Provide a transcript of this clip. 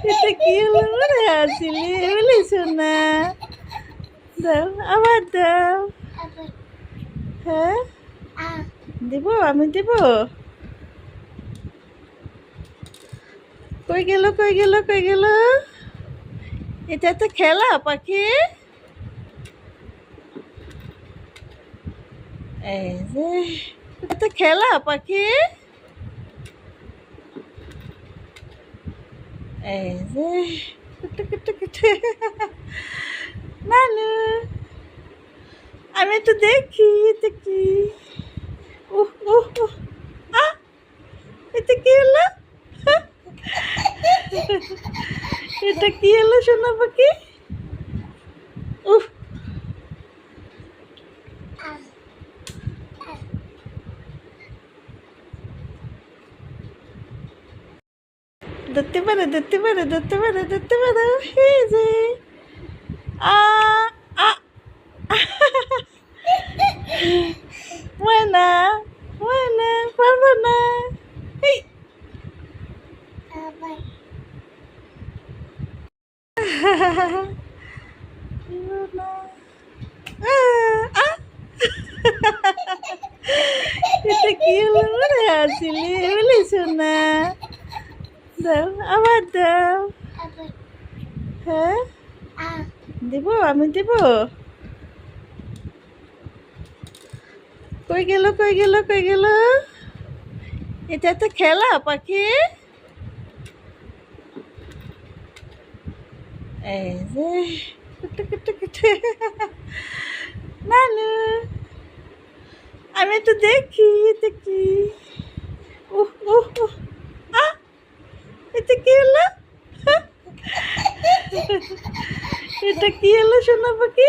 এটা কি হলো রে হাসিলি বলিস না দাও আবার দাও হ্যাঁ দিব আমি দিব কই গেল কই গেল কই গেল এটা তো খেলা পাখি এই যে এটা তো খেলা পাখি এই যে কুটু কুটু কুটু নানু আমি একটু দেখি এটা কি উহ উহ উহ এটা কি হলো এটা কি হলো সোনা পাখি উহ ধরতে পারে ধরতে পারে ধরতে পারে ধরতে পারে এই যে আ আ ময়না ময়না পারবো না এই এটা কি হলো রে হাসিলি বলিস না দাও আবার দাও হ্যাঁ দিব আমি দিব কই গেল কই গেল কই গেল এটা তো খেলা পাখি এই যে কুটু কুটু কুটু নানু আমি একটু দেখি এটা কি উহ উহ উহ এটা কি হলো এটা কি হলো সোনা পাখি